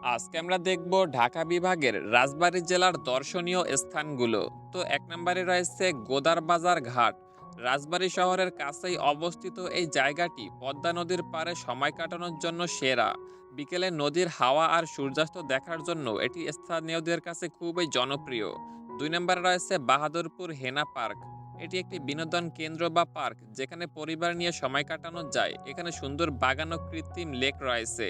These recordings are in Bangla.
আজকে আমরা দেখব ঢাকা বিভাগের রাজবাড়ী জেলার দর্শনীয় স্থানগুলো। তো এক নম্বরে রয়েছে গোদারবাজার ঘাট। রাজবাড়ী শহরের কাছেই অবস্থিত এই জায়গাটি পদ্মা নদীর পাড়ে সময় কাটানোর জন্য সেরা। বিকেলে নদীর হাওয়া আর সূর্যাস্ত দেখার জন্য এটি স্থানীয়দের কাছে খুবই জনপ্রিয়। 2 নম্বরে রয়েছে বাহাদুরপুর হেনা পার্ক। এটি একটি বিনোদন কেন্দ্র বা পার্ক যেখানে পরিবার নিয়ে সময় কাটানো যায়। এখানে সুন্দর বাগান ও কৃত্রিম লেক রয়েছে।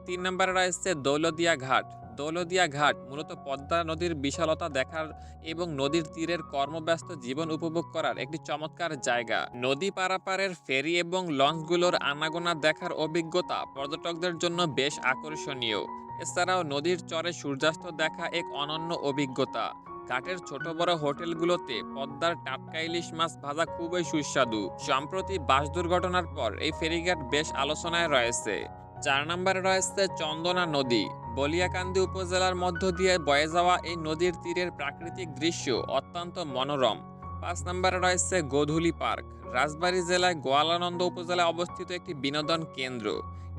3 নম্বরে রয়েছে দৌলদিয়া ঘাট। দৌলদিয়া ঘাট মূলত পদ্মা নদীর বিশালতা দেখার এবং নদীর তীরের কর্মব্যস্ত জীবন উপভোগ করার একটি চমৎকার জায়গা। নদী পারাপারের ফেরি এবং লঞ্চগুলোর আনাগোনা দেখার অভিজ্ঞতা পর্যটকদের জন্য বেশ আকর্ষণীয়। এছাড়াও নদীর চরে সূর্যাস্ত দেখা এক অনন্য অভিজ্ঞতা। ঘাটের ছোট বড় হোটেলগুলোতে পদ্মার টাটকা ইলিশ মাছ ভাজা খুবই সুস্বাদু। সম্প্রতি বাস দুর্ঘটনার পর এই ফেরিঘাট বেশ আলোচনায় রয়েছে। 4 নম্বরে রয়েছে চন্দনা নদী। বলিয়াকান্দি উপজেলার মধ্য দিয়ে বয়ে যাওয়া এই নদীর তীরের প্রাকৃতিক দৃশ্য অত্যন্ত মনোরম। 5 নম্বরে রয়েছে গোধূলি পার্ক। রাজবাড়ী জেলায় গোয়ালানন্দ উপজেলায় অবস্থিত একটি বিনোদন কেন্দ্র।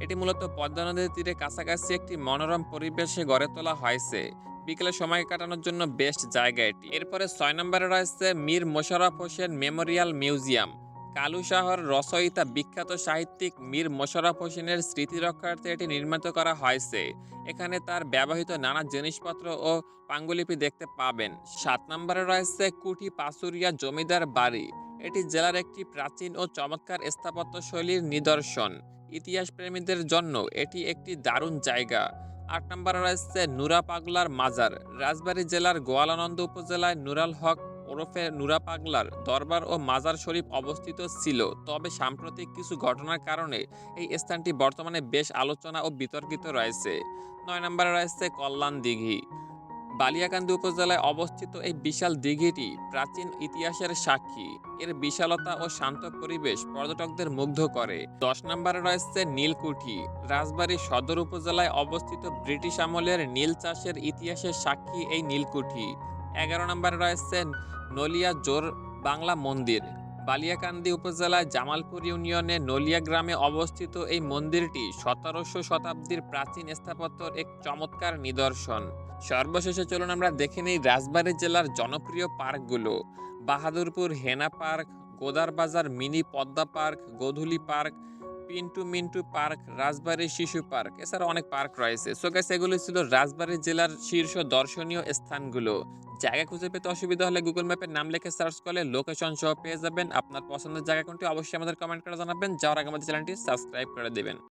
এটি মূলত পদ্মা নদীর তীরে কাছাকাছি একটি মনোরম পরিবেশে গড়ে তোলা হয়েছে। বিকেলে সময় কাটানোর জন্য বেস্ট জায়গা এটি। এরপরে 6 নম্বরে রয়েছে মীর মোশাররফ হোসেন মেমোরিয়াল মিউজিয়াম। কালু শাহর রচয়িতা বিখ্যাত সাহিত্যিক মীর মোশাররফ হোসেনের স্মৃতি রক্ষার্থে এটি নির্মিত করা হয়েছে। এখানে তার ব্যবহৃত নানা জিনিসপত্র ও পাণ্ডুলিপি দেখতে পাবেন। 7 নম্বরে রয়েছে কুঠি পাচুরিয়া জমিদার বাড়ি। এটি জেলার একটি প্রাচীন ও চমৎকার স্থাপত্য শৈলীর নিদর্শন। ইতিহাস প্রেমীদের জন্য এটি একটি দারুণ জায়গা। 8 নম্বরে রয়েছে নুরা পাগলার মাজার। রাজবাড়ী জেলার গোয়ালানন্দ উপজেলায় নুরাল হক ওরফে নুরা পাগলার দরবার ও মাজার শরীফ অবস্থিত ছিল। তবে সাম্প্রতিক কিছু ঘটনার কারণে এই স্থানটি বর্তমানে বেশ আলোচনা ও বিতর্কিত রয়েছে। 9 নম্বরে রয়েছে কল্যাণ দিঘি। বালিয়াকান্দি উপজেলায় অবস্থিত এই বিশাল দিঘিটি প্রাচীন ইতিহাসের সাক্ষী। এর বিশালতা ও শান্ত পরিবেশ পর্যটকদের মুগ্ধ করে। 10 নম্বরে রয়েছে নীলকুঠি। রাজবাড়ী সদর উপজেলায় অবস্থিত ব্রিটিশ আমলের নীল চাষের ইতিহাসের সাক্ষী এই নীলকুঠি। 11 নম্বরে রয়েছে নলিয়া জোর বাংলা মন্দির। বালিয়াকান্দি উপজেলায় জামালপুর ইউনিয়নে নলিয়া গ্রামে অবস্থিত এই মন্দিরটি 17শো শতাব্দীর প্রাচীন স্থাপত্যের এক চমৎকার নিদর্শন। সর্বশেষে চলুন আমরা দেখে নেই রাজবাড়ী জেলার জনপ্রিয় পার্কগুলো। বাহাদুরপুর হেনা পার্ক, গোদারবাজার মিনি পদ্মা পার্ক, গোধূলি পার্ক, পিন্টু মিন্টু পার্ক, রাজবাড়ী শিশু পার্ক, এছাড়া অনেক পার্ক রয়েছে। সো গাইস, এগুলো ছিল রাজবাড়ী জেলার শীর্ষ দর্শনীয় স্থানগুলো। জায়গা খুঁজে পেতে অসুবিধা হলে গুগল ম্যাপের নাম লিখে সার্চ করলে লোকেশন সহ পেয়ে যাবেন। আপনার পছন্দের জায়গা কোনটি অবশ্যই আমাদের কমেন্ট করে জানাবেন। যাওয়ার আগে আমাদের চ্যানেলটি সাবস্ক্রাইব করে দেবেন।